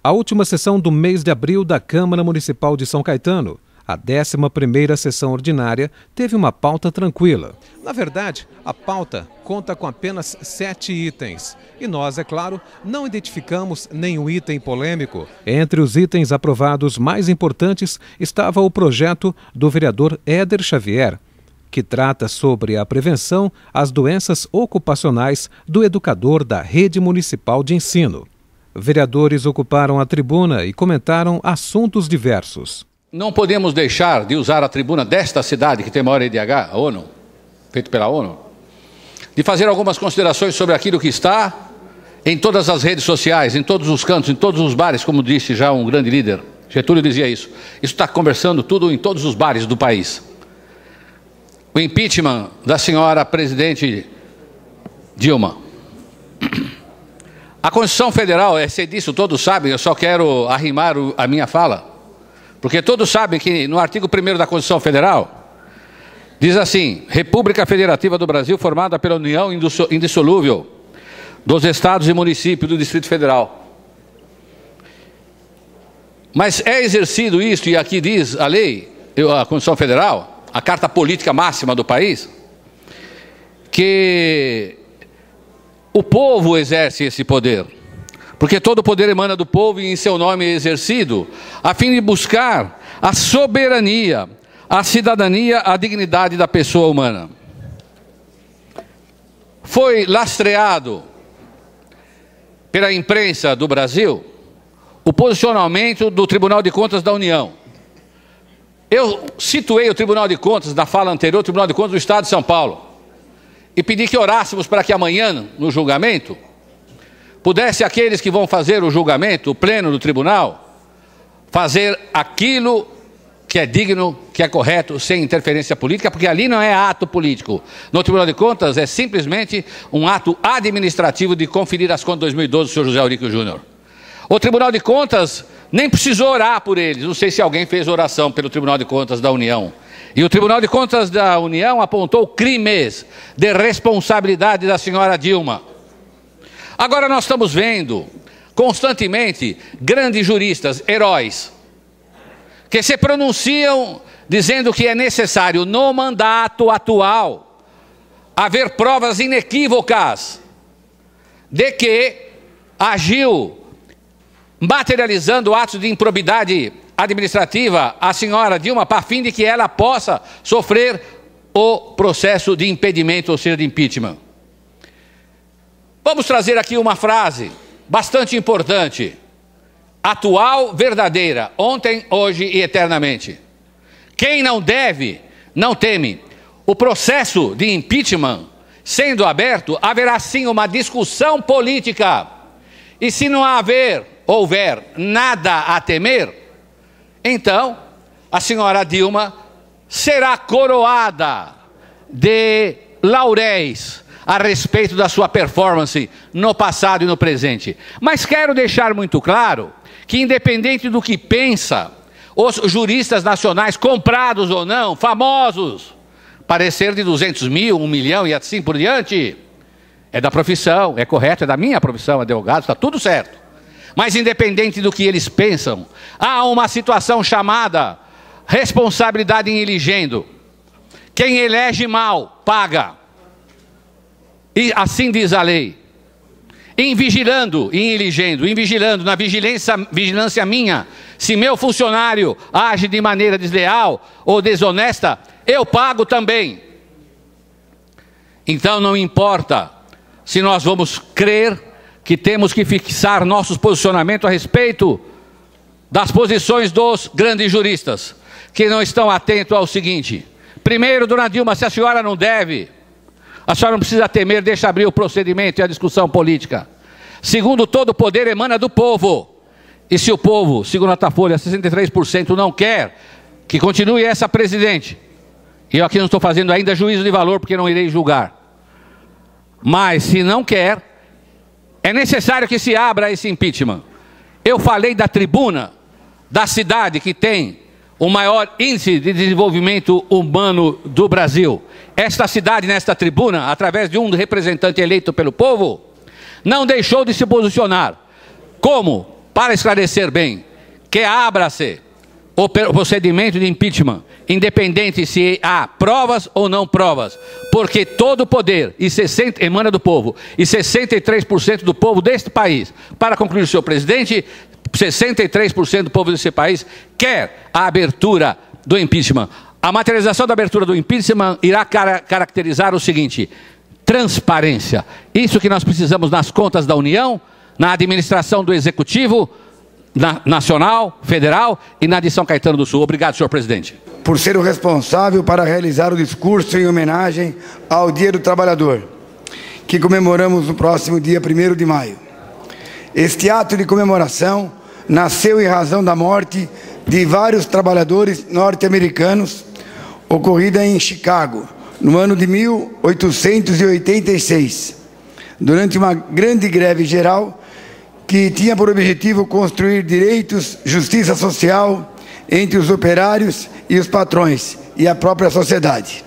a última sessão do mês de abril da Câmara Municipal de São Caetano. A 11ª sessão ordinária teve uma pauta tranquila. Na verdade, a pauta conta com apenas 7 itens. E nós, é claro, não identificamos nenhum item polêmico. Entre os itens aprovados mais importantes estava o projeto do vereador Éder Xavier, que trata sobre a prevenção às doenças ocupacionais do educador da Rede Municipal de Ensino. Vereadores ocuparam a tribuna e comentaram assuntos diversos. Não podemos deixar de usar a tribuna desta cidade, que tem maior IDH, a ONU, feito pela ONU, de fazer algumas considerações sobre aquilo que está em todas as redes sociais, em todos os cantos, em todos os bares, como disse já um grande líder. Getúlio dizia isso. Isso está conversando tudo em todos os bares do país. O impeachment da senhora presidente Dilma. A Constituição Federal, sei disso, todos sabem, eu só quero arrimar a minha fala. Porque todos sabem que no artigo 1º da Constituição Federal, diz assim: República Federativa do Brasil formada pela união indissolúvel dos estados e municípios do Distrito Federal. Mas é exercido isso, e aqui diz a lei, a Constituição Federal, a carta política máxima do país, que o povo exerce esse poder. Porque todo o poder emana do povo e em seu nome é exercido, a fim de buscar a soberania, a cidadania, a dignidade da pessoa humana. Foi lastreado pela imprensa do Brasil o posicionamento do Tribunal de Contas da União. Eu situei o Tribunal de Contas, na fala anterior, o Tribunal de Contas do Estado de São Paulo, e pedi que orássemos para que amanhã, no julgamento, pudesse aqueles que vão fazer o julgamento, o pleno do tribunal, fazer aquilo que é digno, que é correto, sem interferência política, porque ali não é ato político. No Tribunal de Contas é simplesmente um ato administrativo de conferir as contas de 2012 do senhor José Auríquio Júnior. O Tribunal de Contas nem precisou orar por eles. Não sei se alguém fez oração pelo Tribunal de Contas da União. E o Tribunal de Contas da União apontou crimes de responsabilidade da senhora Dilma. Agora nós estamos vendo constantemente grandes juristas, heróis, que se pronunciam dizendo que é necessário no mandato atual haver provas inequívocas de que agiu materializando atos de improbidade administrativa a senhora Dilma, para fim de que ela possa sofrer o processo de impedimento, ou seja, de impeachment. Vamos trazer aqui uma frase bastante importante. Atual, verdadeira, ontem, hoje e eternamente. Quem não deve, não teme. O processo de impeachment sendo aberto, haverá sim uma discussão política. E se não houver nada a temer, então a senhora Dilma será coroada de lauréis a respeito da sua performance no passado e no presente. Mas quero deixar muito claro que, independente do que pensa, os juristas nacionais, comprados ou não, famosos, parecer de 200 mil, 1 milhão e assim por diante, é da profissão, é correto, é da minha profissão, advogado, está tudo certo. Mas independente do que eles pensam, há uma situação chamada responsabilidade em elegendo. Quem elege mal, paga. E assim diz a lei. Em vigilando, em elegendo, em vigilando, na vigilância minha, se meu funcionário age de maneira desleal ou desonesta, eu pago também. Então não importa se nós vamos crer que temos que fixar nossos posicionamentos a respeito das posições dos grandes juristas, que não estão atentos ao seguinte: primeiro, dona Dilma, se a senhora não deve, a senhora não precisa temer, deixa abrir o procedimento e a discussão política. Segundo, todo o poder emana do povo. E se o povo, segundo a Datafolha, 63% não quer que continue essa presidente, e eu aqui não estou fazendo ainda juízo de valor porque não irei julgar, mas se não quer, é necessário que se abra esse impeachment. Eu falei da tribuna da cidade que tem o maior índice de desenvolvimento humano do Brasil. Esta cidade, nesta tribuna, através de um representante eleito pelo povo, não deixou de se posicionar. Como? para esclarecer bem, que abra-se o procedimento de impeachment, independente se há provas ou não provas, porque todo o poder emana do povo, e 63% do povo deste país, para concluir, senhor presidente, 63% do povo desse país quer a abertura do impeachment. A materialização da abertura do impeachment irá caracterizar o seguinte: transparência. Isso que nós precisamos nas contas da União, na administração do Executivo, nacional, federal e na de São Caetano do Sul. Obrigado, senhor presidente. Por ser o responsável para realizar o discurso em homenagem ao Dia do Trabalhador, que comemoramos no próximo dia 1º de maio. Este ato de comemoração nasceu em razão da morte de vários trabalhadores norte-americanos, ocorrida em Chicago, no ano de 1886, durante uma grande greve geral que tinha por objetivo construir direitos, justiça social entre os operários e os patrões e a própria sociedade.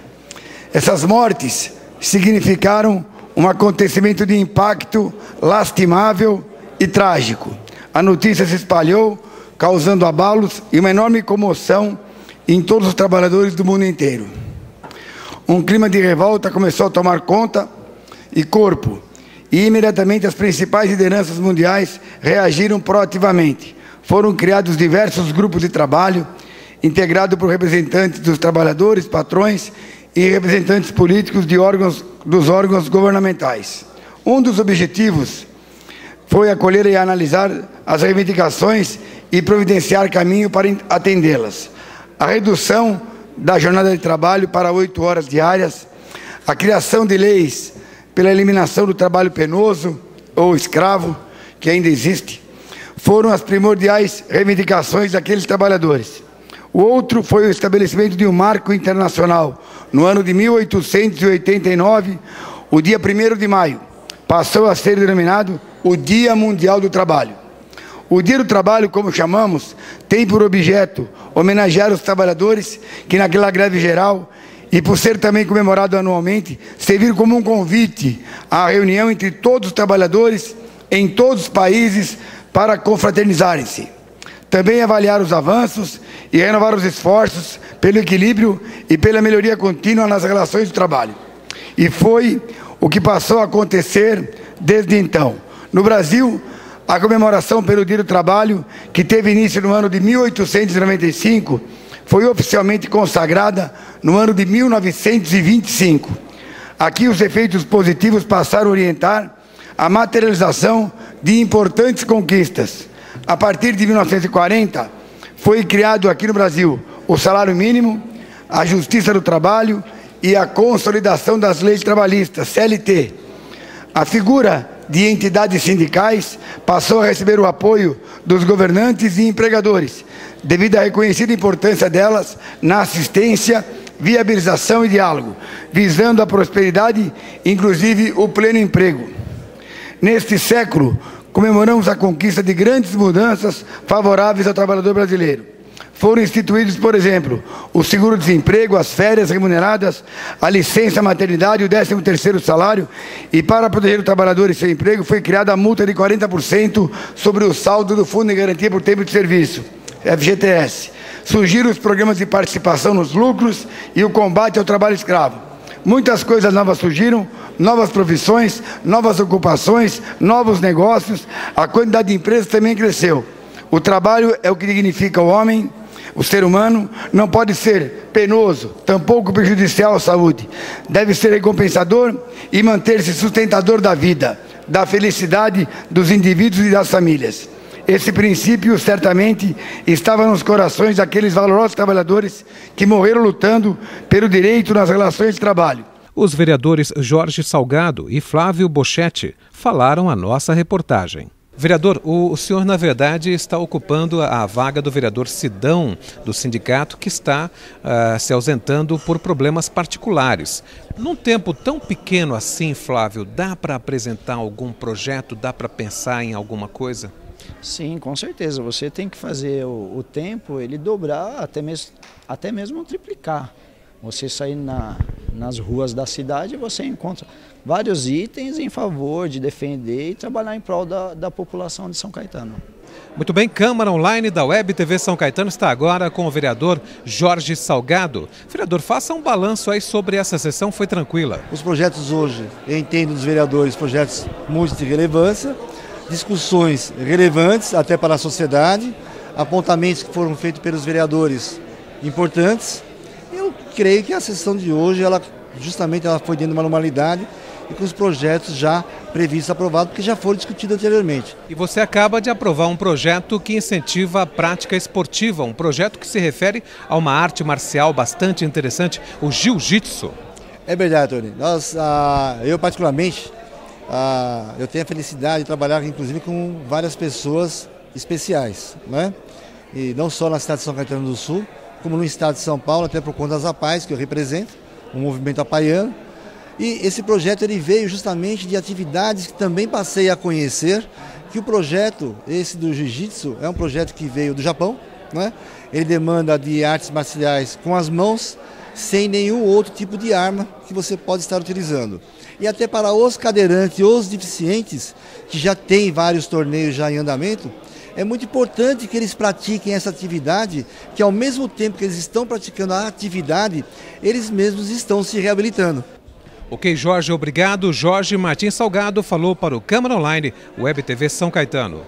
Essas mortes significaram um acontecimento de impacto lastimável e trágico. A notícia se espalhou, causando abalos e uma enorme comoção em todos os trabalhadores do mundo inteiro. Um clima de revolta começou a tomar conta e corpo, e imediatamente as principais lideranças mundiais reagiram proativamente. Foram criados diversos grupos de trabalho, integrados por representantes dos trabalhadores, patrões e representantes políticos dos órgãos governamentais. Um dos objetivos foi acolher e analisar as reivindicações e providenciar caminho para atendê-las. A redução da jornada de trabalho para 8 horas diárias, a criação de leis pela eliminação do trabalho penoso ou escravo, que ainda existe, foram as primordiais reivindicações daqueles trabalhadores. O outro foi o estabelecimento de um marco internacional. No ano de 1889, o dia 1º de maio, passou a ser denominado o Dia Mundial do Trabalho. O Dia do Trabalho, como chamamos, tem por objeto homenagear os trabalhadores que naquela greve geral, e por ser também comemorado anualmente, servir como um convite à reunião entre todos os trabalhadores em todos os países para confraternizarem-se. Também avaliar os avanços e renovar os esforços pelo equilíbrio e pela melhoria contínua nas relações de trabalho. E foi o que passou a acontecer desde então. No Brasil, a comemoração pelo Dia do Trabalho, que teve início no ano de 1895, foi oficialmente consagrada no ano de 1925. Aqui os efeitos positivos passaram a orientar a materialização de importantes conquistas. A partir de 1940, foi criado aqui no Brasil o salário mínimo, a justiça do trabalho e a consolidação das leis trabalhistas, CLT. A figura de entidades sindicais passou a receber o apoio dos governantes e empregadores, devido à reconhecida importância delas na assistência, viabilização e diálogo, visando a prosperidade, inclusive o pleno emprego. Neste século, comemoramos a conquista de grandes mudanças favoráveis ao trabalhador brasileiro. Foram instituídos, por exemplo, o seguro-desemprego, as férias remuneradas, a licença maternidade e o 13º salário, e para proteger o trabalhador e seu emprego foi criada a multa de 40% sobre o saldo do Fundo de Garantia por Tempo de Serviço, FGTS. Surgiram os programas de participação nos lucros e o combate ao trabalho escravo. Muitas coisas novas surgiram, novas profissões, novas ocupações, novos negócios, a quantidade de empresas também cresceu. O trabalho é o que dignifica o homem. O ser humano não pode ser penoso, tampouco prejudicial à saúde. Deve ser recompensador e manter-se sustentador da vida, da felicidade dos indivíduos e das famílias. Esse princípio, certamente, estava nos corações daqueles valorosos trabalhadores que morreram lutando pelo direito nas relações de trabalho. Os vereadores Jorge Salgado e Flávio Boschetti falaram à nossa reportagem. Vereador, o senhor, na verdade, está ocupando a vaga do vereador Sidão, do sindicato, que está se ausentando por problemas particulares. Num tempo tão pequeno assim, Flávio, dá para apresentar algum projeto, dá para pensar em alguma coisa? Sim, com certeza. Você tem que fazer o tempo, ele dobrar, até mesmo triplicar. Você sair nas ruas da cidade, você encontra vários itens em favor de defender e trabalhar em prol da população de São Caetano. Muito bem, Câmara Online da Web TV São Caetano está agora com o vereador Jorge Salgado. Vereador, faça um balanço aí sobre essa sessão, foi tranquila? Os projetos hoje, eu entendo dos vereadores, projetos muito de relevância, discussões relevantes até para a sociedade, apontamentos que foram feitos pelos vereadores importantes. Eu creio que a sessão de hoje, ela foi dentro de uma normalidade e com os projetos já previstos, aprovados, porque já foram discutidos anteriormente. E você acaba de aprovar um projeto que incentiva a prática esportiva, um projeto que se refere a uma arte marcial bastante interessante, o jiu-jitsu. É verdade, Tony. Eu particularmente, eu tenho a felicidade de trabalhar inclusive com várias pessoas especiais, né? E não só na cidade de São Caetano do Sul, como no estado de São Paulo, até por conta das APAES, que eu represento, um movimento apaiano. E esse projeto ele veio justamente de atividades que também passei a conhecer, que o projeto, esse do Jiu-Jitsu, é um projeto que veio do Japão, né? Ele demanda de artes marciais com as mãos, sem nenhum outro tipo de arma que você pode estar utilizando. E até para os cadeirantes, os deficientes, que já tem vários torneios já em andamento, é muito importante que eles pratiquem essa atividade, que ao mesmo tempo que eles estão praticando a atividade, eles mesmos estão se reabilitando. Ok, Jorge, obrigado. Jorge Martins Salgado falou para o Câmara Online, Web TV São Caetano.